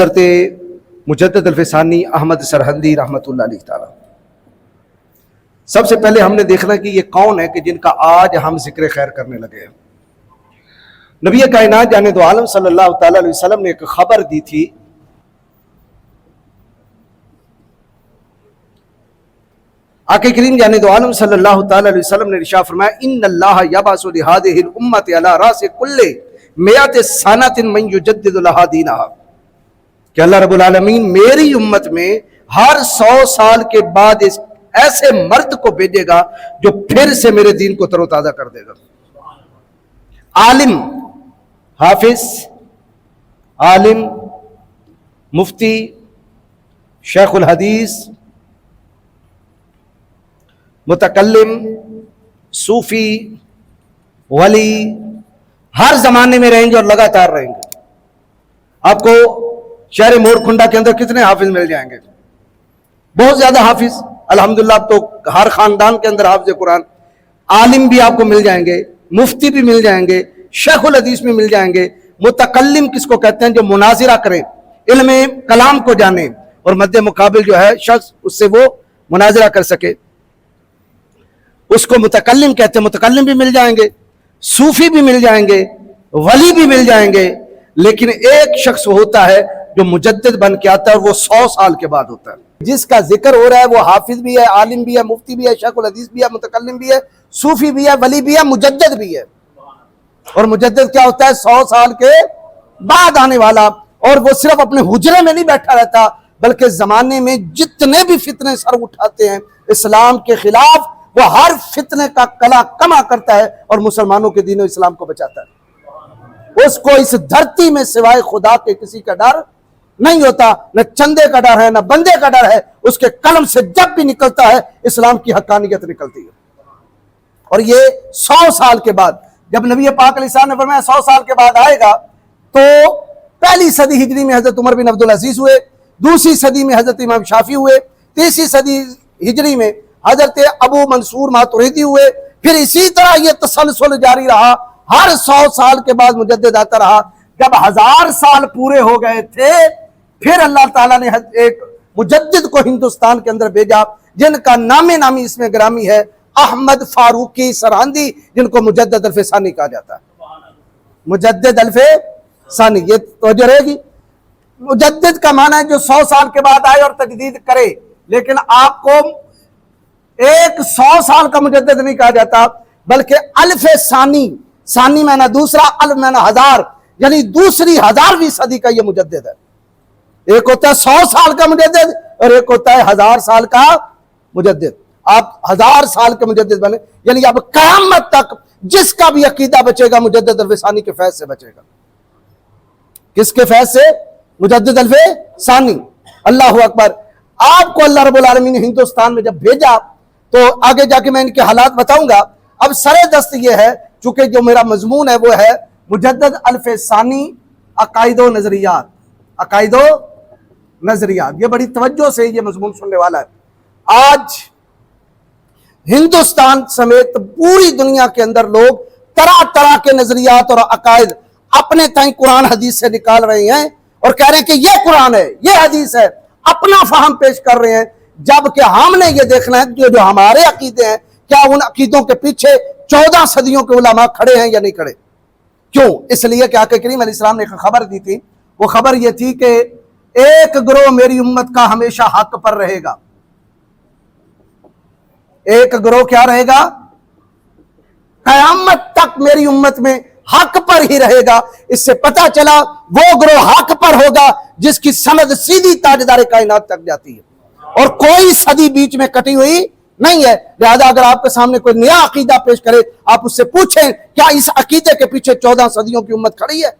حضرت مجدد الفسانی احمد سرہندی رحمۃ اللہ علیہ تعالی۔ سب سے پہلے ہم نے دیکھنا کہ یہ کون ہے کہ جن کا آج ہم ذکر خیر کرنے لگے ہیں۔ نبی کائنات جانے دو عالم صلی اللہ تعالی علیہ وسلم نے ایک خبر دی تھی، آقا کریم جانے دو عالم صلی اللہ تعالی علیہ وسلم نے ارشاد فرمایا ان اللہ یبعث لہذہ الامۃ علی راس کل مئۃ سنۃ من یجدد لها دینہا، کہ اللہ رب العالمین میری امت میں ہر 100 سال کے بعد اس ایسے مرد کو بھیجے گا جو پھر سے میرے دین کو تر و تازہ کر دے گا۔ عالم، حافظ، عالم، مفتی، شیخ الحدیث، متکلم، صوفی، ولی ہر زمانے میں رہیں گے اور لگاتار رہیں گے۔ آپ کو شہر مور کھنڈا کے اندر کتنے حافظ مل جائیں گے؟ بہت زیادہ حافظ، الحمدللہ اب تو ہر خاندان کے اندر حافظ قرآن۔ عالم بھی آپ کو مل جائیں گے، مفتی بھی مل جائیں گے، شیخ الحدیث بھی مل جائیں گے۔ متکلم کس کو کہتے ہیں؟ جو مناظرہ کرے، علم کلام کو جانے اور مد مقابل جو ہے شخص اس سے وہ مناظرہ کر سکے، اس کو متکلم کہتے ہیں۔ متکلم بھی مل جائیں گے، صوفی بھی مل جائیں گے، ولی بھی مل جائیں گے، لیکن ایک شخص ہوتا ہے جو مجدد بن کے آتا ہے اور وہ 100 سال کے بعد ہوتا ہے۔ جس کا ذکر ہو رہا ہے وہ حافظ بھی ہے، عالم بھی ہے، مفتی بھی ہے، شیخ الحدیث بھی ہے، متکلم بھی ہے، صوفی بھی ہے، ولی بھی ہے، مجدد بھی ہے۔ اور مجدد کیا ہوتا ہے؟ 100 سال کے بعد آنے والا۔ اور وہ صرف اپنے حجرے میں نہیں بیٹھا رہتا، بلکہ زمانے میں جتنے بھی فتنے سر اٹھاتے ہیں اسلام کے خلاف، وہ ہر فتنے کا کلا کما کرتا ہے اور مسلمانوں کے دین و اسلام کو بچاتا ہے۔ اس کو اس دھرتی میں سوائے خدا کے کسی کا ڈر نہیں ہوتا، نہ چندے کا ڈر ہے، نہ بندے کا ڈر ہے۔ اس کے قلم سے جب بھی نکلتا ہے اسلام کی حقانیت نکلتی ہے۔ اور یہ 100 سال کے بعد، جب نبی پاک علیہ السلام نے فرمایا 100 سال کے بعد آئے گا، تو پہلی صدی ہجری میں حضرت عمر بن عبدالعزیز ہوئے، دوسری صدی میں حضرت امام شافعی ہوئے، تیسری صدی ہجری میں حضرت ابو منصور ماتریدی ہوئے، پھر اسی طرح یہ تسلسل جاری رہا۔ ہر 100 سال کے بعد مجدد آتا رہا۔ جب 1000 سال پورے ہو گئے تھے، پھر اللہ تعالیٰ نے ایک مجدد کو ہندوستان کے اندر بھیجا، جن کا نامی اس میں گرامی ہے احمد فاروقی سرہندی، جن کو مجدد الفسانی کہا جاتا ہے۔ مجدد الفسانی، یہ توجہ رہے گی۔ مجدد کا معنی ہے جو 100 سال کے بعد آئے اور تجدید کرے، لیکن آپ کو ایک 100 سال کا مجدد نہیں کہا جاتا، بلکہ الف ثانی، ثانی معنی دوسرا، الف معنی 1000، یعنی دوسری 1000ویں صدی کا یہ مجدد ہے۔ ایک ہوتا ہے 100 سال کا مجدد اور ایک ہوتا ہے 1000 سال کا مجدد۔ آپ 1000 سال کے مجدد بنے، یعنی اب قیامت تک جس کا بھی عقیدہ بچے گا مجدد الفسانی کے فیض سے بچے گا۔ کس کے فیض سے؟ مجدد الفسانی۔ اللہ اکبر۔ آپ کو اللہ رب العالمین نے ہندوستان میں جب بھیجا تو آگے جا کے میں ان کے حالات بتاؤں گا۔ اب سر دست یہ ہے، چونکہ جو میرا مضمون ہے وہ ہے مجدد الفسانی عقائد و نظریات۔ عقائد و نظریات، یہ بڑی توجہ سے یہ مضمون سننے والا ہے۔ آج ہندوستان سمیت پوری دنیا کے اندر لوگ طرح طرح کے نظریات اور عقائد اپنے تائیں قرآن حدیث سے نکال رہے ہیں اور کہہ رہے ہیں کہ یہ قرآن ہے، یہ حدیث ہے، اپنا فہم پیش کر رہے ہیں، جبکہ ہم نے یہ دیکھنا ہے جو ہمارے عقیدے ہیں کیا ان عقیدوں کے پیچھے 14 صدیوں کے علماء کھڑے ہیں یا نہیں کھڑے۔ کیوں؟ اس لیے کہ آقا کریم علیہ السلام نے ایک خبر دی تھی، وہ خبر یہ تھی کہ ایک گروہ میری امت کا ہمیشہ حق پر رہے گا۔ ایک گروہ کیا رہے گا؟ قیامت تک میری امت میں حق پر ہی رہے گا۔ اس سے پتہ چلا وہ گروہ حق پر ہوگا جس کی سند سیدھی تاجدار کائنات تک جاتی ہے اور کوئی صدی بیچ میں کٹی ہوئی نہیں ہے۔ لہذا اگر آپ کے سامنے کوئی نیا عقیدہ پیش کرے، آپ اس سے پوچھیں کیا اس عقیدے کے پیچھے 14 صدیوں کی امت کھڑی ہے؟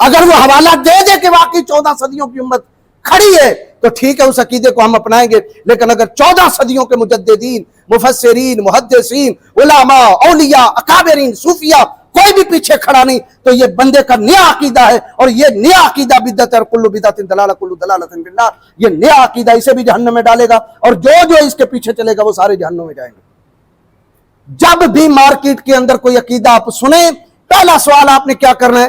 اگر وہ حوالہ دے دے کہ واقعی 14 صدیوں کی امت کھڑی ہے تو ٹھیک ہے، اس عقیدے کو ہم اپنائیں گے۔ لیکن اگر 14 صدیوں کے مجددین، مفسرین، محدثین، علماء، اولیاء، اکابرین، صوفیاء کوئی بھی پیچھے کھڑا نہیں تو یہ بندے کا نیا عقیدہ ہے، اور یہ نیا عقیدہ بدعت ہے، کل بدعت ضلالہ کل ضلالۃ فی النار۔ یہ نیا عقیدہ اسے بھی جہنم میں ڈالے گا اور جو اس کے پیچھے چلے گا وہ سارے جہنم میں جائیں گے۔ جب بھی مارکیٹ کے اندر کوئی عقیدہ آپ سنیں، پہلا سوال آپ نے کیا کرنا ہے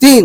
3।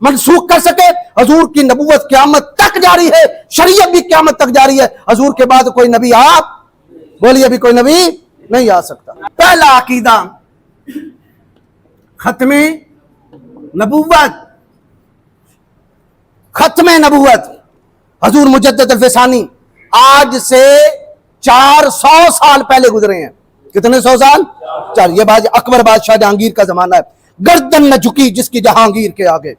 منسوخ کر سکے. حضور کی نبوت قیامت تک جاری ہے, شریعت بھی قیامت تک جاری ہے. حضور کے بعد کوئی نبی آپ بولیے بھی کوئی نبی نہیں آ سکتا. پہلا عقیدہ ختم نبوت. ختم نبوت حضور مجدد الفسانی آج سے 400 سال پہلے گزرے ہیں. کتنے 100 سال؟ 4. یہ اکبر بادشاہ جہانگیر کا زمانہ ہے. گردن نہ جھکی جس کی جہانگیر کے آگے,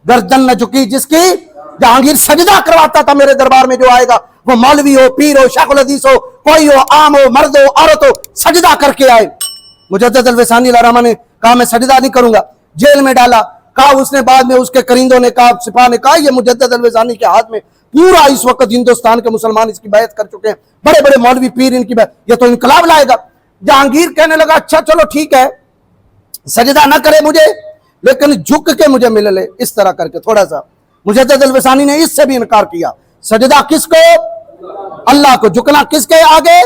گردن نہ جھکی جس کی جہانگیر. سجدہ کرواتا تھا میرے دربار میں جو آئے گا, وہ مولوی ہو, پیر ہو, شیخ الحدیث ہو, کوئی ہو, عام ہو, مرد ہو, عورت ہو, سجدہ کر کے آئے. مجدد الفسانی علیہ الرحمہ نے کہا میں سجدہ نہیں کروں گا, جیل میں ڈالا. کہا اس نے بعد میں اس کے کرندوں نے کہا, سپاہ نے کہا یہ مجدد الفسانی کے ہاتھ میں پورا اس وقت ہندوستان کے مسلمان اس کی بیعت کر چکے ہیں, بڑے بڑے مولوی پیر ان کی بیعت, یہ تو انقلاب لائے گا. جہانگیر کہنے لگا اچھا چلو ٹھیک ہے, سجدہ نہ کرے مجھے لیکن جھک کے مجھے مل لے, اس طرح کر کے تھوڑا سا. مجدد الفسانی نے اس سے بھی انکار کیا. سجدہ کس کو؟ اللہ کو. جھکنا کس کے آگے؟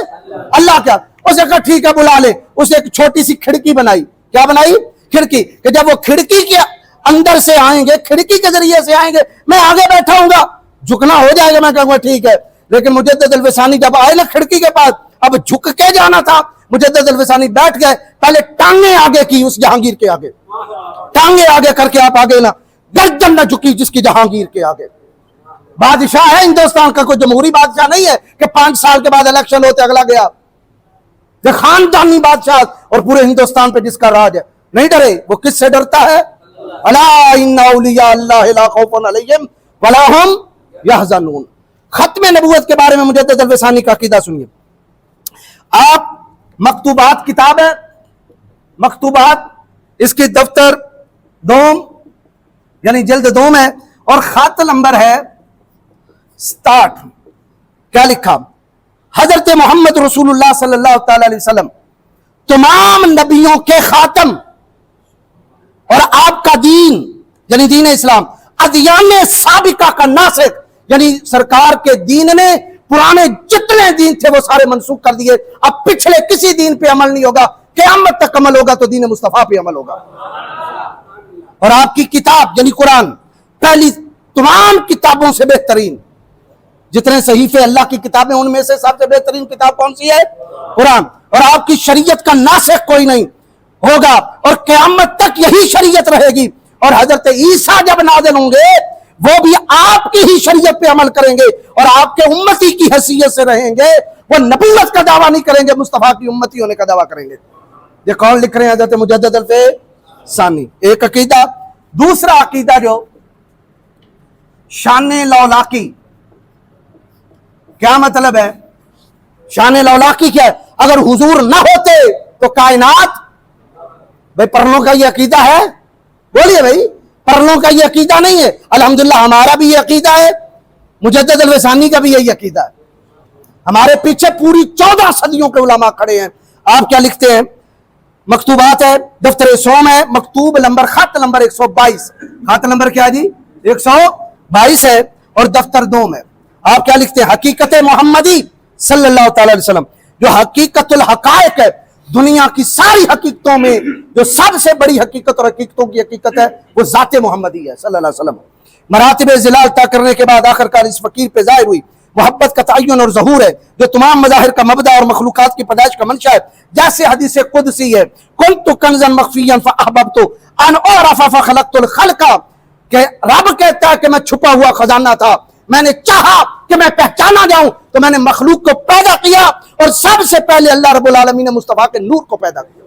اللہ کے. اس نے کہا ٹھیک ہے بلا لے. اسے ایک چھوٹی سی کھڑکی بنائی. کیا بنائی؟ کھڑکی, کہ جب وہ کھڑکی کے اندر سے آئیں گے, کھڑکی کے ذریعے سے آئیں گے, میں آگے بیٹھا ہوں گا, جھکنا ہو جائے گا. میں کہوں گا ٹھیک ہے. لیکن مجدد الفسانی جب آئے نا کھڑکی کے پاس, اب جھک کے جانا تھا. مجدد الفسانی بیٹھ گئے, پہلے ٹانگیں آگے کی اس جہانگیر کے آگے, ٹانگیں آگے کر کے آپ آگے نا, گردن نہ جھکی جس کی جہانگیر کے آگے. بادشاہ ہے ہندوستان کا, کوئی جمہوری بادشاہ نہیں ہے کہ 5 سال کے بعد الیکشن ہوتے اگلا گیا. یہ خاندانی بادشاہ اور پورے ہندوستان پہ جس کا راج ہے. نہیں ڈرے, وہ کس سے ڈرتا ہے؟ الا ان اولیاء اللہ لا خوف علیہم ولا هم یحزنون. ختم نبوت کے بارے میں مجدد الفسانی کا عقیدہ سنیے. آپ مکتوبات کتاب ہے, مکتوبات اس کی دفتر دوم یعنی جلد دوم ہے اور خط نمبر ہے 67. کیا لکھا؟ حضرت محمد رسول اللہ صلی اللہ تعالی علیہ وسلم تمام نبیوں کے خاتم اور آپ کا دین یعنی دین اسلام ادیان سابقہ کا ناسخ, یعنی سرکار کے دین نے پرانے جتنے دین تھے وہ سارے منسوخ کر دیے. اب پچھلے کسی دین پہ عمل نہیں ہوگا, قیامت تک عمل ہوگا تو دین مصطفیٰ پہ عمل ہوگا. اور آپ کی کتاب یعنی قرآن پہلی تمام کتابوں سے بہترین. جتنے صحیفے اللہ کی کتابیں ان میں سے سب سے بہترین کتاب کون سی ہے؟ قرآن. اور آپ کی شریعت کا ناسخ کوئی نہیں ہوگا اور قیامت تک یہی شریعت رہے گی. اور حضرت عیسیٰ جب نازل ہوں گے وہ بھی آپ کی ہی شریعت پہ عمل کریں گے اور آپ کے امتی کی حیثیت سے رہیں گے. وہ نبوت کا دعویٰ نہیں کریں گے, مصطفیٰ کی امتی ہونے کا دعویٰ کریں گے. یہ کون لکھ رہے ہیں؟ حضرت مجدد الفسانی. ایک عقیدہ. دوسرا عقیدہ جو شان لولاکی. کیا مطلب ہے شان لولاکی؟ کیا ہے؟ اگر حضور نہ ہوتے تو کائنات. بھائی پرلوں کا یہ عقیدہ ہے؟ بولیے بھائی, پرلوں کا یہ عقیدہ نہیں ہے. الحمدللہ ہمارا بھی یہ عقیدہ ہے, مجدد الفسانی کا بھی یہی عقیدہ ہے. ہمارے پیچھے پوری 14 صدیوں کے علماء کھڑے ہیں. آپ کیا لکھتے ہیں؟ مکتوبات ہے, دفتر سوم ہے, مکتوب نمبر خط نمبر 122. خط نمبر کیا جی؟ 122 ہے اور دفتر دوم ہے. آپ کیا لکھتے ہیں؟ حقیقت محمدی صلی اللہ تعالی علیہ وسلم جو حقیقت الحقائق ہے, دنیا کی ساری حقیقتوں میں جو سب سے بڑی حقیقت اور حقیقتوں کی حقیقت ہے وہ ذات محمدی ہے صلی اللہ علیہ وسلم. مراتب ظلال طے کرنے کے بعد آخرکار اس فقیر پہ ظاہر ہوئی محبت کا تعین اور ظہور ہے جو تمام مظاہر کا مبدا اور مخلوقات کی پیدائش کا منشا ہے. جیسے حدیث قدسی ہے, کنت کنزا مخفیا فاحببت ان اعرف فخلقت الخلق, کہ رب کہتا ہے کہ میں چھپا ہوا خزانہ تھا, میں نے چاہا کہ میں پہچانا جاؤں تو میں نے مخلوق کو پیدا کیا اور سب سے پہلے اللہ رب العالمین نے مصطفیٰ کے نور کو پیدا کیا.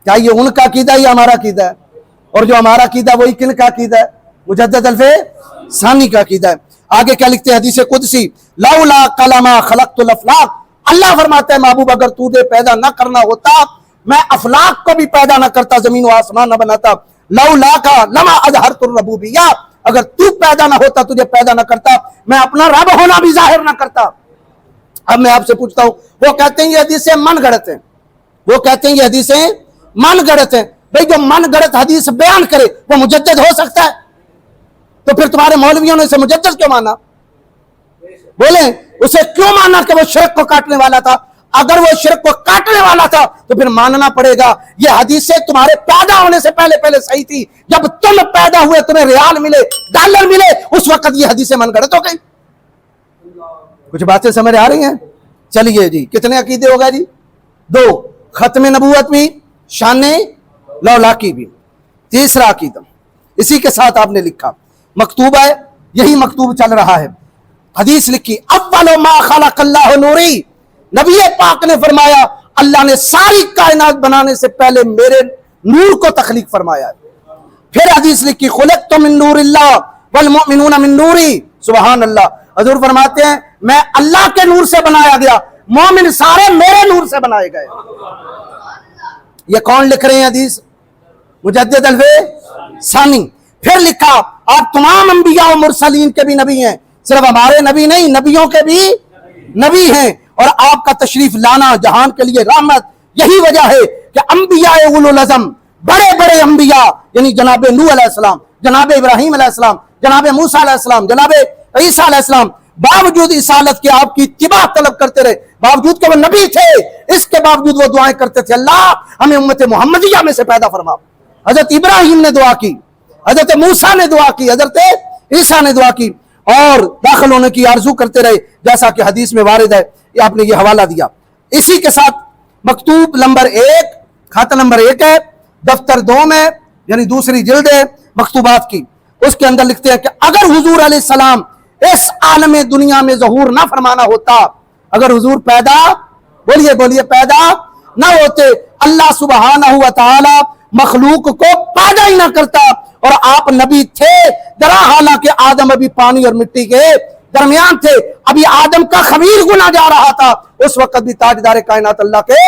کیا یہ ان کا عقیدہ ہے یا ہمارا عقیدہ ہے؟ اور جو ہمارا عقیدہ وہی کن کا عقیدہ ہے؟ مجدد الفسانی کا عقیدہ ہے. آگے کیا لکھتے ہیں حدیث قدسی؟ لولا کلمہ خلقت الافلاق. اللہ فرماتا ہے محبوب اگر تو نے پیدا نہ کرنا ہوتا میں افلاق کو بھی پیدا نہ کرتا, زمین و آسمان نہ بناتا. لولا کا لما اظہرت الربوبیہ, اگر تو پیدا نہ ہوتا, تجھے پیدا نہ کرتا, میں اپنا رب ہونا بھی ظاہر نہ کرتا. اب میں آپ سے پوچھتا ہوں, وہ کہتے ہیں یہ حدیثیں من گڑت ہیں, وہ کہتے ہیں یہ حدیثیں من گڑت ہیں. بھئی جو من گڑت حدیث بیان کرے وہ مجدد ہو سکتا ہے؟ تو پھر تمہارے مولویوں نے اسے مجدد کیوں مانا؟ بولیں اسے کیوں مانا کہ وہ شرک کو کاٹنے والا تھا؟ اگر وہ شرک کو کاٹنے والا تھا تو پھر ماننا پڑے گا یہ حدیثیں تمہارے پیدا ہونے سے پہلے پہلے صحیح تھی. جب تم پیدا ہوئے تمہیں ریال ملے, ڈالر ملے, اس وقت یہ حدیثیں من گھڑت ہو گئی. کچھ باتیں سمجھ آ رہی ہیں؟ چلیے جی, کتنے عقیدے ہو گئے جی؟ 2. ختم نبوت بھی, شان لولاکی بھی. تیسرا عقیدہ اسی کے ساتھ آپ نے لکھا, مکتوب ہے, یہی مکتوب چل رہا ہے, حدیث لکھی, اول ما خلق اللہ نوری, نبی پاک نے فرمایا اللہ نے ساری کائنات بنانے سے پہلے میرے نور کو تخلیق فرمایا. پھر حدیث لکھی, خلقت من نور اللہ والمؤمنون من نوری. سبحان اللہ. حضور فرماتے ہیں میں اللہ کے نور سے بنایا گیا, مومن سارے میرے نور سے بنائے گئے. یہ کون لکھ رہے ہیں حدیث؟ مجدد الفِ ثانی. پھر لکھا آپ تمام انبیاء و مرسلین کے بھی نبی ہیں, صرف ہمارے نبی نہیں, نبیوں کے بھی نبی ہیں, اور آپ کا تشریف لانا جہان کے لیے رحمت. یہی وجہ ہے کہ انبیاء اولو العزم, بڑے بڑے انبیاء یعنی جناب نوح علیہ السلام, جناب ابراہیم علیہ السلام, جناب موسیٰ علیہ السلام, جناب عیسیٰ علیہ السلام, باوجود رسالت کے آپ کی اتباع طلب کرتے رہے, باوجود کہ وہ نبی تھے, اس کے باوجود وہ دعائیں کرتے تھے اللہ ہمیں امت محمدیہ میں سے پیدا فرما. حضرت ابراہیم نے دعا کی, حضرت موسیٰ نے دعا کی, حضرت عیسیٰ نے دعا کی, اور داخل ہونے کی آرزو کرتے رہے, جیسا کہ حدیث میں وارد ہے. یہ آپ نے یہ حوالہ دیا. اسی کے ساتھ مکتوب نمبر 1, خط نمبر 1 ہے, دفتر 2 میں, یعنی دوسری جلد ہے مکتوبات کی. اس کے اندر لکھتے ہیں کہ اگر حضور علیہ السلام اس عالم دنیا میں ظہور نہ فرمانا ہوتا, اگر حضور پیدا, بولیے پیدا نہ ہوتے, اللہ سبحانہ و تعالی مخلوق کو پیدا ہی نہ کرتا, اور آپ نبی تھے درا حالانکہ آدم ابھی پانی اور مٹی کے درمیان تھے, ابھی آدم کا خمیر گنا جا رہا تھا, اس وقت بھی تاجدار کائنات اللہ کے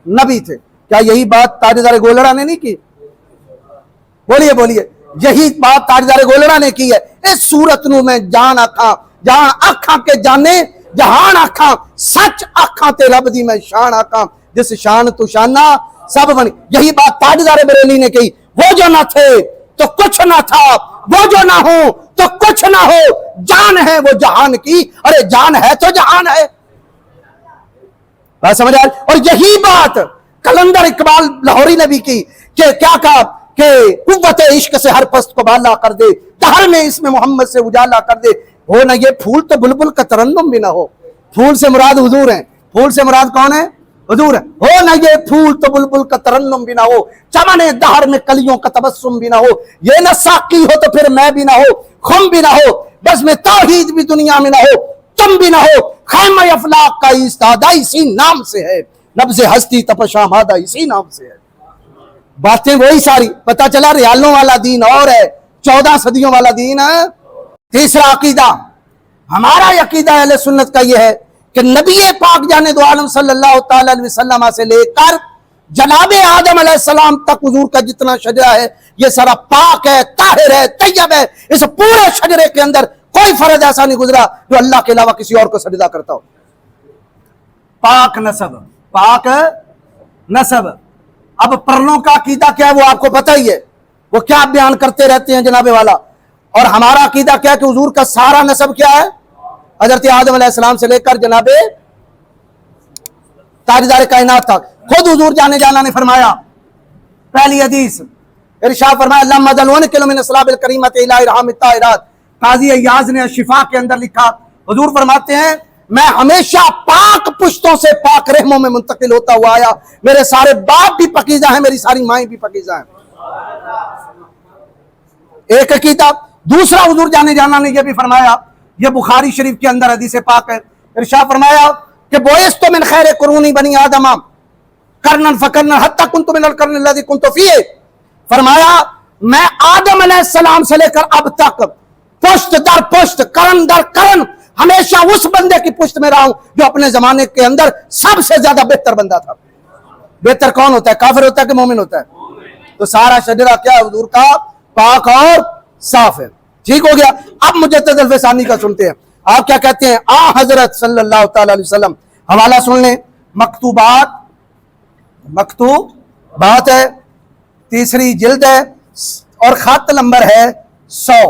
نبی تھے. کیا یہی بات تاجدار گولڑا نے نہیں کی؟ بولیے یہی بات تاجدار گولڑا نے کی ہے. اس صورت نو میں جان آکھاں, جہاں آکھاں کے جانے, جہان آکھاں سچ آکھاں تے رب دی میں شان آکھاں, جس شان تو شانہ سب بنی. یہی بات تاجدار بریلی نے کہی, وہ جو نہ تھے تو کچھ نہ تھا, وہ جو نہ ہو تو کچھ نہ ہو, جان ہے وہ جہان کی, ارے جان ہے تو جہان ہے. بات سمجھ آئی؟ اور یہی بات کلندر اقبال لاہوری نے بھی کی کہ کیا کہا کہ قوت عشق سے ہر پست کو بالا کر دے, دہر میں اس میں محمد سے اجالا کر دے. ہو نہ یہ پھول تو بلبل کا ترنم بھی نہ ہو. پھول سے مراد حضور ہیں, پھول سے مراد کون ہے؟ حضور ہے. ہو نہ یہ پھول تو بلبل کا ترنم بھی نہ ہو, چمن دہر میں کلیوں کا تبسم بھی نہ ہو, یہ نہ ساقی ہو تو پھر میں بھی نہ ہو, خم بھی نہ ہو, بس میں توحید بھی دنیا میں نہ ہو, تم بھی نہ ہو, خیمہ افلاق کا ایستادہ اسی نام سے ہے, نبض ہستی تپشامادہ اسی نام سے ہے. باتیں وہی ساری. پتہ چلا ریالوں والا دین اور ہے, 14 صدیوں والا دین ہے. تیسرا عقیدہ, ہمارا عقیدہ اہل سنت کا یہ ہے کہ نبی پاک جانے دو عالم صلی اللہ تعالی علیہ وسلم سے لے کر جناب آدم علیہ السلام تک حضور کا جتنا شجرہ ہے یہ سارا پاک ہے, طاہر ہے, طیب ہے. اس پورے شجرے کے اندر کوئی فرد ایسا نہیں گزرا جو اللہ کے علاوہ کسی اور کو سجدہ کرتا ہو. پاک نسب, پاک نسب. اب پرلوں کا عقیدہ کیا ہے وہ آپ کو پتہ ہی ہے, وہ کیا بیان کرتے رہتے ہیں جناب والا. اور ہمارا عقیدہ کیا ہے کہ حضور کا سارا نسب کیا ہے, حضرت آدم علیہ السلام سے لے کر جناب تاجدار کائنات تک. خود حضور جانے جانا نے فرمایا, پہلی حدیث ارشاد فرمایا لما ذلون کلو من اسلاب الکریمت الہ ارحام الطاہرات. قاضی ایاز نے شفا کے اندر لکھا, حضور فرماتے ہیں میں ہمیشہ پاک پشتوں سے پاک رحموں میں منتقل ہوتا ہوا آیا, میرے سارے باپ بھی پاکیزہ ہیں, میری ساری مائیں بھی پاکیزہ ہیں. ایک عقیدہ. دوسرا حضور جانے جانا نے یہ بھی فرمایا, یہ بخاری شریف کے اندر حدیث پاک ہے, ارشاد فرمایا کہ بعثت من خیر قرون بنی آدم قرنا فقرنا حتی کنت من القرن الذی کنت فیہ. فرمایا میں آدم علیہ السلام سے لے کر اب تک پشت در پشت, کرن در کرن ہمیشہ اس بندے کی پشت میں رہا ہوں جو اپنے زمانے کے اندر سب سے زیادہ بہتر بندہ تھا. بہتر کون ہوتا ہے, کافر ہوتا ہے کہ مومن ہوتا ہے؟ تو سارا شجرہ کیا ہے حضور کا, پاک اور صاف ہے. ٹھیک ہو گیا. اب مجدد الفِ ثانی کا سنتے ہیں, آپ کیا کہتے ہیں. حضرت صلی اللہ تعالی علیہ وسلم, حوالہ سن لیں, مکتوبات ہے, تیسری جلد ہے, اور خط نمبر ہے 100.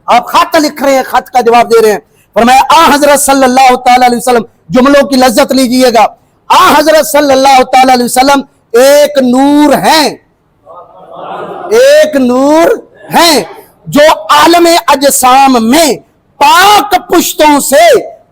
آپ خط لکھ رہے ہیں, خط کا جواب دے رہے ہیں. فرمایا حضرت صلی اللہ تعالی علیہ وسلم, جملوں کی لذت لیجئے گا. حضرت صلی اللہ تعالی علیہ وسلم ایک نور ہیں، ایک نور ہیں جو عالم اجسام میں پاک پشتوں سے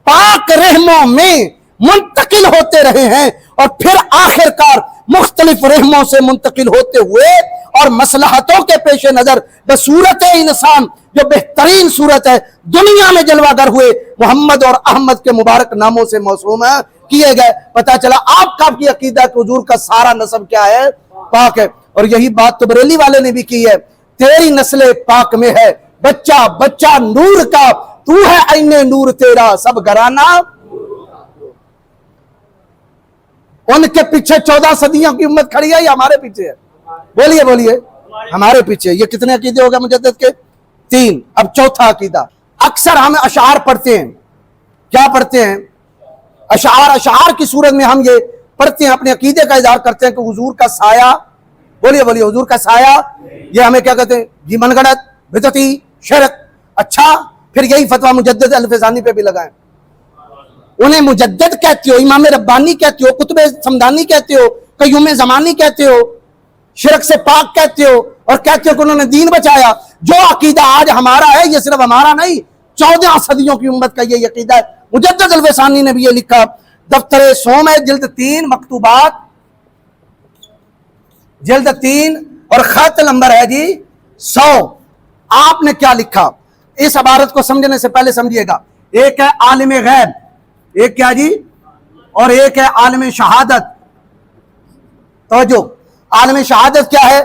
پاک رحموں میں منتقل ہوتے رہے ہیں، اور پھر آخر کار مختلف رحموں سے منتقل ہوتے ہوئے اور مصلحتوں کے پیش نظر بصورت انسان جو بہترین صورت ہے دنیا میں جلوہ گر ہوئے، محمد اور احمد کے مبارک ناموں سے موسوم کیے گئے۔ پتہ چلا آپ کا کی عقیدہ کہ حضور کا سارا نسب کیا ہے؟ پاک ہے۔ اور یہی بات تو بریلی والے نے بھی کی ہے، تیری نسل پاک میں ہے بچہ بچہ نور کا، تو ہے عین نور تیرا سب گھرانہ۔ ان کے پیچھے 14 صدیوں کی امت کھڑی ہے یا ہمارے پیچھے ہے؟ بولیے بولیے، ہمارے پیچھے۔ یہ کتنے عقیدے ہو گئے مجدد کے؟ 3۔ اب چوتھا عقیدہ، اکثر ہم اشعار پڑھتے ہیں، کیا پڑھتے ہیں؟ اشعار کی صورت میں ہم یہ پڑھتے ہیں، اپنے عقیدے کا اظہار کرتے ہیں کہ حضور کا سایہ، بولیے بولیے، حضور کا سایہ، یہ ہمیں کیا کہتے ہیں؟ یہ من گڑت، بدعتی، شرک۔ اچھا، پھر یہی فتویٰ مجدد الفیضانی پہ بھی لگائیں۔ انہیں مجدد کہتے ہو، امام ربانی کہتے ہو، قطب سمدانی کہتے ہو، قیوم زمانی کہتے ہو، شرک سے پاک کہتے ہو، اور کہتے ہو کہ انہوں نے دین بچایا۔ جو عقیدہ آج ہمارا ہے یہ صرف ہمارا نہیں، 14 صدیوں کی امت کا یہ عقیدہ ہے۔ مجدد الفیضانی نے بھی یہ لکھا، دفتر سوم ہے، جلد 3، مکتوبات جلد 3 اور خط نمبر ہے جی 100۔ آپ نے کیا لکھا؟ اس عبارت کو سمجھنے سے پہلے سمجھیے گا، ایک ہے عالم غیب، ایک کیا جی، اور ایک ہے عالم شہادت۔ توجہ، عالم شہادت کیا ہے؟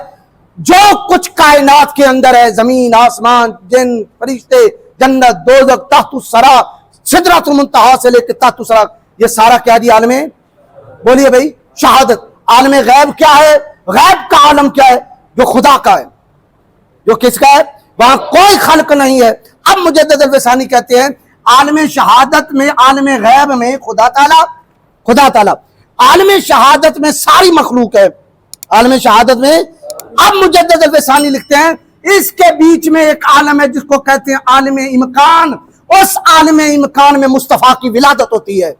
جو کچھ کائنات کے اندر ہے، زمین، آسمان، جن، فرشتے، جنت، دوزخ، تحت الثری، سدرۃ المنتہا سے لے کے تحت الثری، یہ سارا کیا جی عالم، بولیے بھائی، شہادت۔ عالم غیب کیا ہے؟ غیب کا عالم کیا ہے؟ جو خدا کا ہے، جو کس کا ہے؟ وہاں کوئی خلق نہیں ہے۔ اب مجدد الفیضانی کہتے ہیں عالم شہادت میں، عالم غیب میں خدا تعالی، عالم شہادت میں ساری مخلوق ہے، عالم شہادت میں۔ اب مجدد الفیضانی لکھتے ہیں اس کے بیچ میں ایک عالم ہے جس کو کہتے ہیں عالم امکان۔ اس عالم امکان میں مصطفیٰ کی ولادت ہوتی ہے،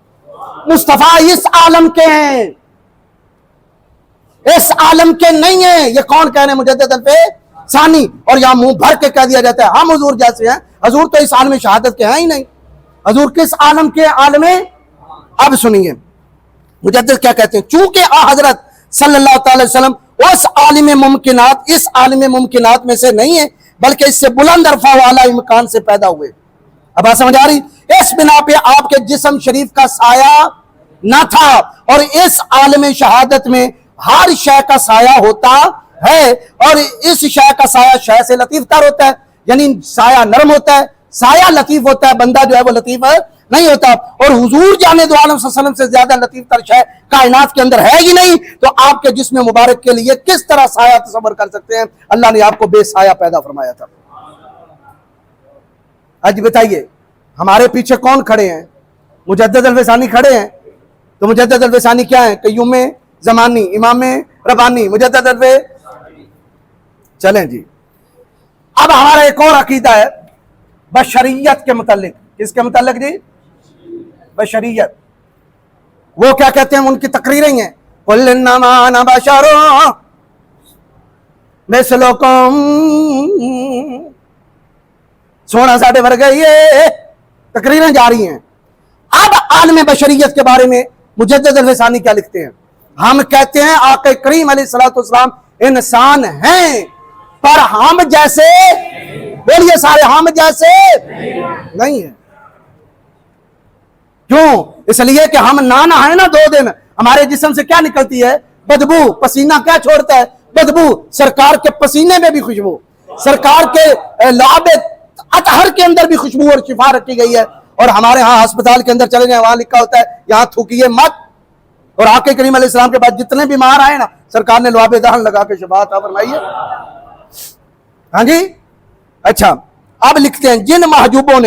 مصطفیٰ اس عالم کے ہیں، اس عالم کے نہیں ہیں۔ یہ کون کہہ رہے ہیں؟ مجدد الفیضانی۔ اور یہاں منہ بھر کے کہہ دیا جاتا ہے ہم حضور جیسے ہیں، حضور تو اس عالم شہادت کے ہیں ہی نہیں۔ حضور کس عالم کے؟ عالم۔ اب سنیے مجدد کیا کہتے ہیں، چونکہ حضرت صلی اللہ تعالی وسلم اس عالم ممکنات، اس عالم ممکنات میں سے نہیں ہے، بلکہ اس سے بلند عرفہ والا امکان سے پیدا ہوئے۔ اب بات سمجھ آ رہی؟ اس بنا پہ آپ کے جسم شریف کا سایہ نہ تھا، اور اس عالم شہادت میں ہر شے کا سایہ ہوتا ہے، اور اس شے کا سایہ شے سے لطیف تر ہوتا ہے، یعنی سایہ نرم ہوتا ہے، سایہ لطیف ہوتا ہے، بندہ جو ہے وہ لطیف نہیں ہوتا۔ اور حضور جانے دو عالم صلی اللہ علیہ وسلم سے زیادہ لطیف تر شے کائنات کے اندر ہے ہی نہیں، تو آپ کے جسم مبارک کے لیے کس طرح سایہ تصور کر سکتے ہیں؟ اللہ نے آپ کو بے سایہ پیدا فرمایا تھا۔ آج بتائیے ہمارے پیچھے کون کھڑے ہیں؟ مجدد الفیضانی کھڑے ہیں۔ تو مجدد الفیضانی کیا ہے؟ قیوم زمانی، امام ربانی، مجدد الفیضانی۔ چلیں جی، اب ہمارا ایک اور عقیدہ ہے بشریت کے متعلق۔ کس کے متعلق جی؟ بشریت۔ وہ کیا کہتے ہیں؟ ان کی تقریریں ہیں، قُلْ إِنَّمَا أَنَا بَشَرٌ مِثْلُكُمْ، سونا ساٹھے بھر گئی، یہ تقریریں جاری ہیں۔ اب عالم بشریت کے بارے میں مجدد الفیضانی کیا لکھتے ہیں؟ ہم کہتے ہیں آقا کریم علیہ السلام انسان ہیں، پر ہم جیسے، بولیے سارے، ہم جیسے نہیں ہیں۔ کیوں؟ اس لیے کہ ہم نہ نہائیں نا 2 دن، ہمارے جسم سے کیا نکلتی ہے؟ بدبو۔ پسینہ کیا چھوڑتا ہے؟ بدبو۔ سرکار کے پسینے میں بھی خوشبو، سرکار کے لعاب اطہر کے اندر بھی خوشبو اور شفا رکھی گئی ہے۔ اور ہمارے ہاں ہسپتال کے اندر چلے جائیں، وہاں لکھا ہوتا ہے یہاں تھوکیے مت۔ اور آقا کریم علیہ السلام کے بعد جتنے بیمار آئے نا، سرکار نے لعاب دہن لگا کے شفا عطا فرمائی ہے۔ ہاں جی، اچھا، اب لکھتے ہیں جن محجوبوں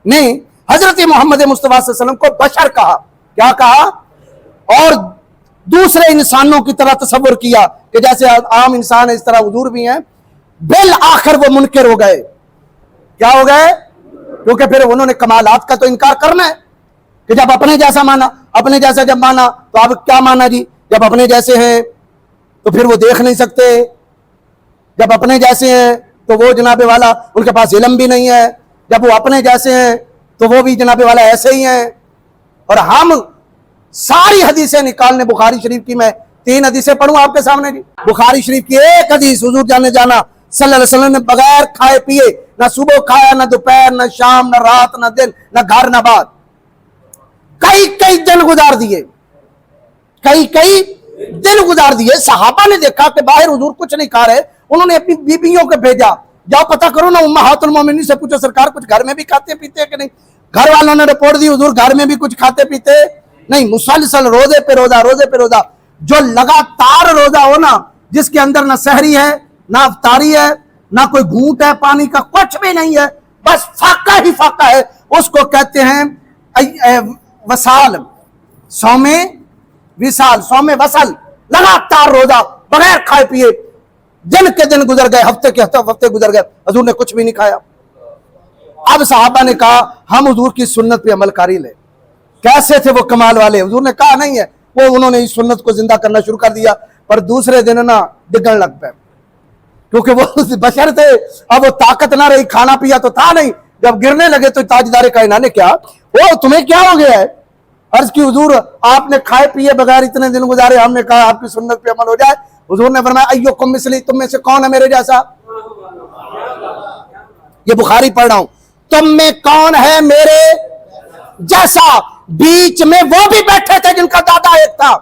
نے حضرت محمد مصطفیٰ صلی اللہ علیہ وسلم کو بشر کہا، کیا کہا؟ اور دوسرے انسانوں کی طرح تصور کیا کہ جیسے عام انسان ہے اس طرح حضور بھی ہیں، بالآخر وہ منکر ہو گئے۔ کیا ہو گئے؟ کیونکہ پھر انہوں نے کمالات کا تو انکار کرنا ہے، کہ جب اپنے جیسا مانا، اپنے جیسا جب مانا تو اب کیا مانا جی؟ جب اپنے جیسے ہیں تو پھر وہ دیکھ نہیں سکتے، جب اپنے جیسے ہیں تو وہ جناب والا ان کے پاس علم بھی نہیں ہے، جب وہ اپنے جیسے ہیں تو وہ بھی جناب والا ایسے ہی ہیں۔ اور ہم ساری حدیثیں نکالنے بخاری شریف کی، میں 3 حدیثیں پڑھوں آپ کے سامنے جی۔ بخاری شریف کی ایک حدیث، حضور جانے جانا صلی اللہ علیہ وسلم نے بغیر کھائے پیے، نہ صبح کھایا، نہ دوپہر، نہ شام، نہ رات، نہ دن، نہ گھر، نہ بات، کئی دن گزار دیے، کئی دن گزار دیے۔ صحابہ نے دیکھا کہ باہر حضور کچھ نہیں کھا رہے، انہوں نے اپنی بیویوں کو بھیجا، جاؤ پتہ کرو نا امہات المومنین سے پوچھو سرکار کچھ گھر میں بھی کھاتے پیتے کہ نہیں؟ گھر والوں نے رپورٹ دی حضور گھر میں بھی کچھ کھاتے پیتے نہیں، مسلسل روزے پہ روزہ، روزے پہ روزہ۔ جو لگاتار روزہ ہو نا، جس کے اندر نہ سحری ہے، نہ افطاری ہے، نہ کوئی گھونٹ ہے پانی کا، کچھ بھی نہیں ہے، بس فاقہ ہی فاقہ ہے، اس کو کہتے ہیں وصال، صوم وصال، صوم وصل، لگاتار روزہ بغیر کھائے پیے، دن کے دن گزر گئے، ہفتے کے ہفتے گزر گئے، حضور نے کچھ بھی نہیں کھایا۔ اب صحابہ نے کہا ہم حضور کی سنت پہ عمل کاری لیں۔ کیسے تھے وہ کمال والے؟ حضور نے کہا نہیں ہے، وہ انہوں نے اس سنت کو زندہ کرنا شروع کر دیا، پر دوسرے دن نا ڈگن لگ پہ، کیونکہ وہ بشر تھے، اب وہ طاقت نہ رہی، کھانا پیا تو تھا نہیں، جب گرنے لگے تو تاجدار کائنات نے کیا وہ تمہیں کیا ہو گیا ہے؟ عرض کی حضور آپ نے کھائے پیے بغیر اتنے دن گزارے، ہم نے کہا آپ کی سنت پہ عمل ہو جائے۔ حضور نے فرمایا ایوکم مثلی، تم میں سے کون ہے میرے جیسا؟ یہ بخاری پڑھ رہا ہوں، تم میں کون ہے میرے جیسا؟ بیچ میں وہ بھی بیٹھے تھے جن کا دادا ایک تھا،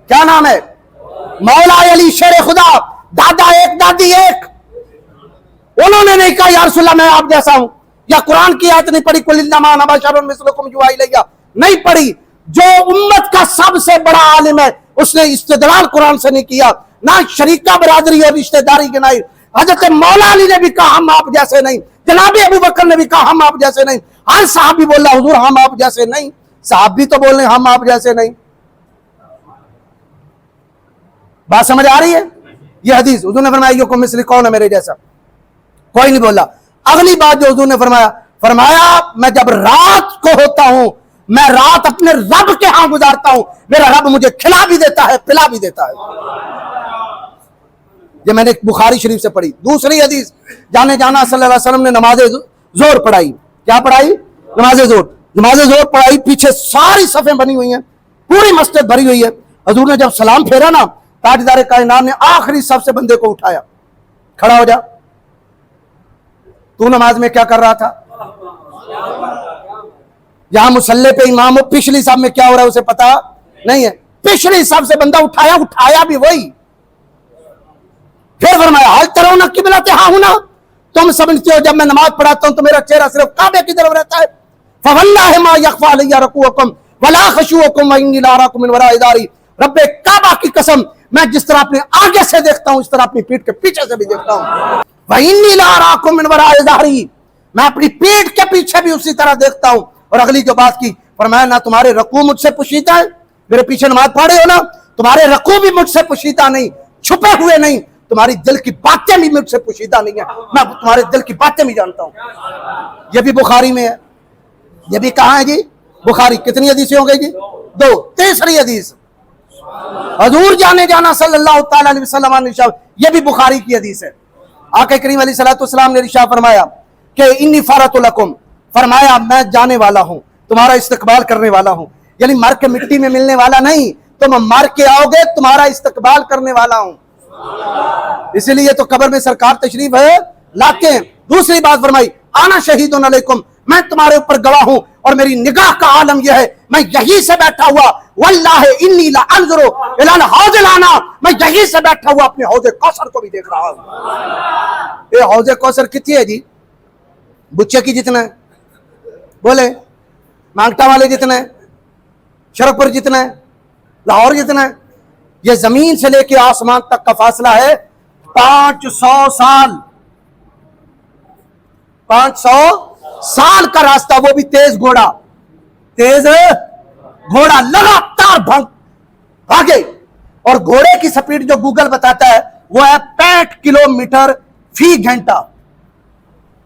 کیا نام ہے؟ مولا علی شیر خدا، دادا ایک دادی ایک۔ انہوں نے نہیں کہا یا رسول اللہ میں آپ جیسا ہوں، یا قرآن کی آیت نہیں پڑھی قل انما انا بشر مثلکم یوحی الی، نہیں پڑھی۔ جو امت کا سب سے بڑا عالم ہے اس نے استدلال قرآن سے نہیں کیا، نہ شریکہ برادری اور رشتہ داری گنائی۔ حضرت مولا علی نے بھی کہا ہم آپ جیسے نہیں، جناب ابو بکر نے بھی کہا ہم آپ جیسے نہیں، ہر صحابی بول رہا حضور ہم آپ جیسے نہیں، صحابی تو بول رہے ہم آپ جیسے نہیں۔ بات سمجھ آ رہی ہے؟ یہ حدیث حضور نے فرمایا ایوکم مثلی، کون ہے میرے جیسا؟ کوئی نہیں بولا۔ اگلی بات جو حضور نے فرمایا میں جب رات کو ہوتا ہوں، میں رات اپنے رب کے ہاں گزارتا ہوں، میرا رب مجھے کھلا بھی دیتا ہے پلا بھی دیتا ہے۔ یہ میں نے بخاری شریف سے پڑھی۔ دوسری حدیث، جانے جانا صلی اللہ علیہ وسلم نے نماز زور پڑھائی۔ کیا پڑھائی؟ نماز زور۔ نماز زور پڑھائی، پیچھے ساری صفیں بنی ہوئی ہیں، پوری مسجد بھری ہوئی ہے۔ حضور نے جب سلام پھیرا نا، تاجدار کائنات نے آخری صف سے بندے کو اٹھایا، کھڑا ہو جا، تو نماز میں کیا کر رہا تھا؟ یہاں مسلح پہ امام ہو، پچھلی صف میں کیا ہو رہا ہے اسے پتا نہیں ہے، پچھلی صف سے بندہ اٹھایا بھی وہی۔ پھر فرمایا حل ترون قبلۃ ہاں ہنا، تم سمجھتے ہو جب میں نماز پڑھاتا ہوں تو میرا چہرہ صرف کعبے کی طرف رہتا ہے؟ فواللہ ما یخفی علی رکوعکم ولا خشوعکم وانی لاراکم من وراء ظہری، رب کعبہ کی قسم میں جس طرح اپنے آگے سے دیکھتا ہوں اس طرح اپنی پیٹھ کے پیچھے سے بھی دیکھتا ہوں، وانی لاراکم من وراء ظہری، میں اپنی پیٹھ کے پیچھے بھی اسی طرح دیکھتا ہوں۔ اور اگلی جو بات کی فرمایا نہ تمہارے رکوع مجھ سے پوشیدہ ہے، میرے پیچھے نماز پڑھ رہے ہو نا، تمہارے رکوع بھی مجھ سے پوشیدہ نہیں، چھپے ہوئے نہیں، تمہاری دل کی باتیں بھی مجھ سے پوشیدہ نہیں ہیں، میں تمہارے دل کی باتیں بھی جانتا ہوں۔ یہ بھی بخاری میں ہے، یہ بھی کہاں ہے جی؟ بخاری۔ کتنی حدیثیں ہو گئی جی؟ 2۔ تیسری حدیث حضور جانے جانا صلی اللہ تعالی علیہ وسلم نے ارشاد، یہ بھی بخاری کی حدیث ہے۔ آقا کریم علیہ الصلوۃ والسلام نے ارشاد فرمایا کہ انی فارۃ لکم، فرمایا میں جانے والا ہوں، تمہارا استقبال کرنے والا ہوں، یعنی مر کے مٹی میں ملنے والا نہیں، تم مر کے آؤ گے تمہارا استقبال کرنے والا ہوں، اسی لیے تو قبر میں سرکار تشریف ہے لاتے ہیں۔ دوسری بات فرمائی آنا شہید علیکم، میں تمہارے اوپر گواہ ہوں، اور میری نگاہ کا عالم یہ ہے میں یہیں سے بیٹھا ہوا، واللہ انی لانظر الی الحوض الانا، میں یہیں سے بیٹھا ہوا اپنے حوض کوثر کو بھی دیکھ رہا ہوں۔ یہ حوض کوثر کتنی ہے جی؟ بچے کی جتنا ہے، بولے مانگٹا والے جتنا ہے، شرف پور جتنا ہے، لاہور جتنا ہے، یہ زمین سے لے کے آسمان تک کا فاصلہ ہے 500 سال، 500 سال کا راستہ، وہ بھی تیز گھوڑا لگاتار بھاگے، اور گھوڑے کی سپیڈ جو گوگل بتاتا ہے وہ ہے 65 کلومیٹر فی گھنٹہ،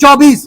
24,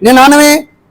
99,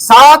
7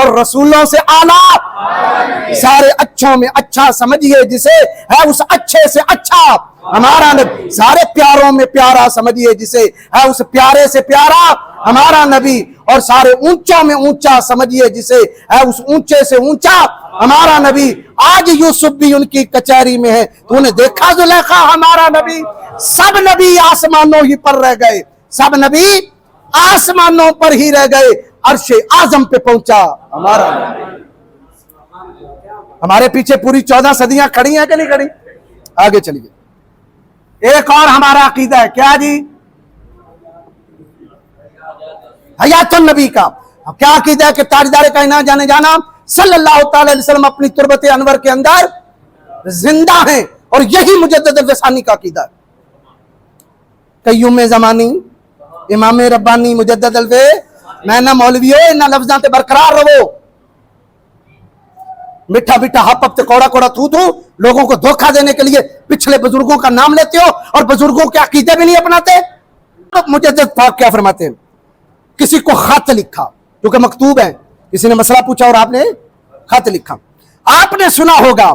اور رسولوں سے آلہ. سارے اچھوں میں اچھا سمجھیے جسے ہے اس اچھے سے اچھا ہمارا نبی. سارے پیاروں میں پیارا سمجھیے جسے ہے اس پیارے سے پیارا ہمارا نبی. اور سارے اونچوں میں اونچا سمجھیے جسے ہے اس اونچے سے اونچا ہمارا نبی. آج یوسف بھی ان کی کچہری میں ہے. تو نے دیکھا زلیخا ہمارا نبی. سب نبی آسمانوں ہی پر رہ گئے, سب نبی آسمانوں پر ہی رہ گئے, عرش اعظم پہ پہنچا ہمارا نبی. ہمارے پیچھے پوری 14 صدیاں کھڑی ہیں کہ نہیں کھڑی؟ آگے چلیے. ایک اور ہمارا عقیدہ ہے, کیا جی؟ حیات النبی کا. کیا عقیدہ ہے کہ تاجدار کائنات جانے جانا صلی اللہ تعالی علیہ وسلم اپنی تربت انور کے اندر زندہ ہیں, اور یہی مجدد الوثانی کا عقیدہ ہے. قیوم زمانی امام ربانی مجدد الوے میں نہ مولوی ہو نہ لفظاں تے برقرار رہو. میٹھا میٹھا ہپ ہپ تے کوڑا کوڑا تھو تھو لوگوں کو دھوکہ دینے کے لیے پچھلے بزرگوں کا نام لیتے ہو اور بزرگوں کے عقیدے بھی نہیں اپناتے. مجدد پاک کیا فرماتے ہیں؟ کسی کو خط لکھا کیونکہ مکتوب ہے, کسی نے مسئلہ پوچھا اور آپ نے خط لکھا. آپ نے سنا ہوگا,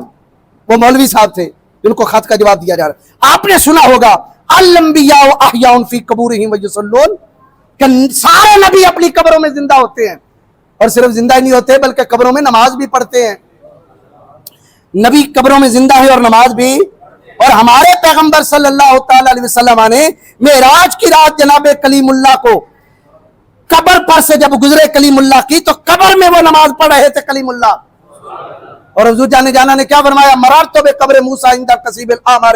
وہ مولوی صاحب تھے جن کو خط کا جواب دیا جا رہا, آپ نے سنا ہوگا الانبیاء احیاء فی قبورہم ویصلون, کہ سارے نبی اپنی قبروں میں زندہ ہوتے ہیں, اور صرف زندہ ہی نہیں ہوتے بلکہ قبروں میں نماز بھی پڑھتے ہیں. نبی قبروں میں زندہ ہے اور نماز بھی. اور ہمارے پیغمبر صلی اللہ تعالی علیہ وسلم نے معراج کی رات جناب کلیم اللہ کو قبر پر سے جب گزرے کلیم اللہ کی, تو قبر میں وہ نماز پڑھ رہے تھے کلیم اللہ. اور حضور جانے جانا نے کیا فرمایا؟ مررت بقبر موسیٰ عند قصیب الاعمار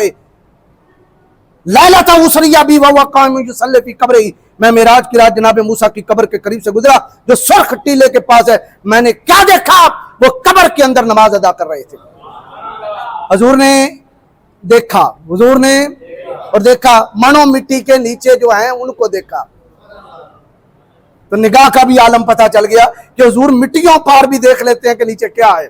لیلۃ اسریٰ بی وہو قائم یصلی فی قبرہ. میں معراج کی رات جناب موسیٰ کی قبر کے قریب سے گزرا جو سرخ ٹیلے کے پاس ہے. میں نے کیا دیکھا؟ وہ قبر کے اندر نماز ادا کر رہے تھے. حضور نے دیکھا, حضور نے اور دیکھا, منو مٹی کے نیچے جو ہیں ان کو دیکھا, تو نگاہ کا بھی عالم پتہ چل گیا کہ حضور مٹیوں پار بھی دیکھ لیتے ہیں کہ نیچے کیا ہے.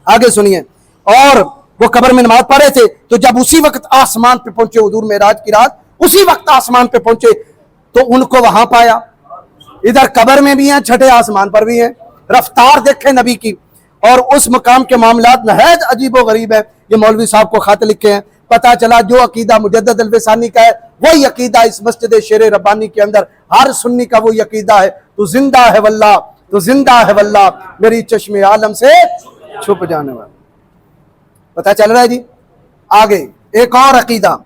آگے سنیے. اور وہ قبر میں نماز پڑھ رہے تھے, تو جب اسی وقت آسمان پہ پہنچے حضور معراج کی رات, اسی وقت آسمان پہ پہنچے تو ان کو وہاں پایا. ادھر قبر میں بھی ہیں, چھٹے آسمان پر بھی ہیں. رفتار دیکھیں نبی کی. اور اس مقام کے معاملات نہایت عجیب و غریب ہے. یہ مولوی صاحب کو خط لکھے ہیں. پتہ چلا جو عقیدہ مجدد الوثانی کا ہے وہی عقیدہ اس مسجد شیر ربانی کے اندر ہر سنی کا وہی عقیدہ ہے. تو زندہ ہے واللہ, تو زندہ ہے واللہ, میری چشم عالم سے چھپ جانے والا. پتہ چل رہا ہے جی. آگے ایک اور عقیدہ,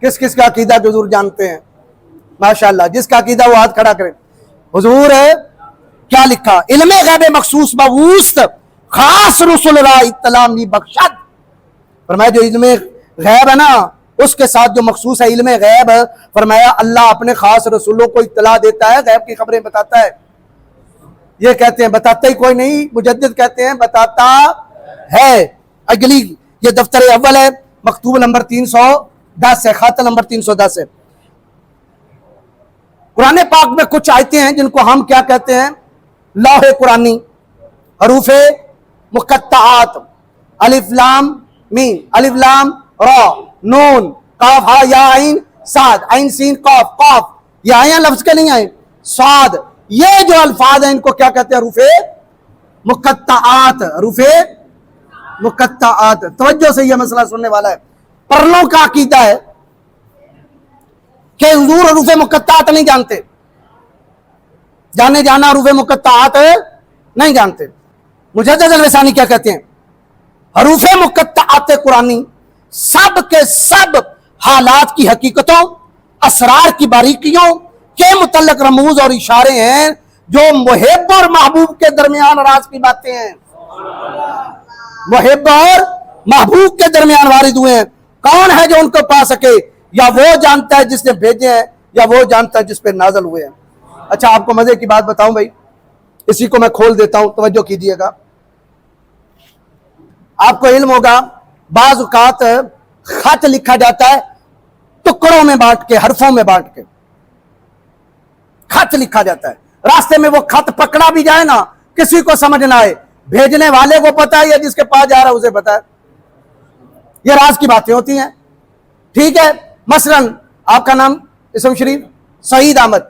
کس کس کا عقیدہ جو حضور جانتے ہیں؟ ماشاءاللہ, جس کا عقیدہ وہ ہاتھ کھڑا کرے. حضور کیا لکھا؟ علم غیب مخصوص بوست خاص رسول را اطلاع می بخشد. فرمایا جو علم غیب ہے نا اس کے ساتھ جو مخصوص ہے علم غیب, فرمایا اللہ اپنے خاص رسولوں کو اطلاع دیتا ہے, غیب کی خبریں بتاتا ہے. یہ کہتے ہیں بتاتا ہی کوئی نہیں, مجدد کہتے ہیں بتاتا ہے. اگلی یہ دفتر اول ہے, مکتوب نمبر 310 ہے, خط نمبر 310 ہے. قرآن پاک میں کچھ آیتیں ہیں جن کو ہم کیا کہتے ہیں؟ لوح قرآنی, حروف مقطعات, الف لام میم, الف لام را, نون قاف ہا یا عین صاد, عین سین قاف, قاف یہ آئے ہیں لفظ کے نہیں آئے, صاد, یہ جو الفاظ ہیں ان کو کیا کہتے ہیں؟ حروف مقطعات, حروف مقطعات. توجہ سے یہ مسئلہ سننے والا ہے. پرلوں کا عقیدہ ہے کہ حضور حروف مقطعات نہیں جانتے, جانے جانا حروف مقطعات نہیں جانتے. مجدد الوثانی کیا کہتے ہیں؟ حروف مقطعات قرآنی سب کے سب حالات کی حقیقتوں, اسرار کی باریکیوں کے متعلق رموز اور اشارے ہیں جو محب اور محبوب کے درمیان راز کی باتیں ہیں. محب اور محبوب کے درمیان وارد ہوئے ہیں. کون ہے جو ان کو پا سکے؟ یا وہ جانتا ہے جس نے بھیجے ہیں, یا وہ جانتا ہے جس پہ نازل ہوئے ہیں. اچھا آپ کو مزے کی بات بتاؤں بھائی, اسی کو میں کھول دیتا ہوں, توجہ کیجئے گا. آپ کو علم ہوگا بعض اوقات خط لکھا جاتا ہے ٹکڑوں میں بانٹ کے, حرفوں میں بانٹ کے خط لکھا جاتا ہے. راستے میں وہ خط پکڑا بھی جائے نا, کسی کو سمجھ نہ آئے, بھیجنے والے کو پتا ہے یا جس کے پاس جا رہا ہے اسے پتا ہے. یہ راز کی باتیں ہوتی ہیں. ٹھیک ہے, مثلا آپ کا نام اسم شریف سعید احمد,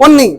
19।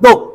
2,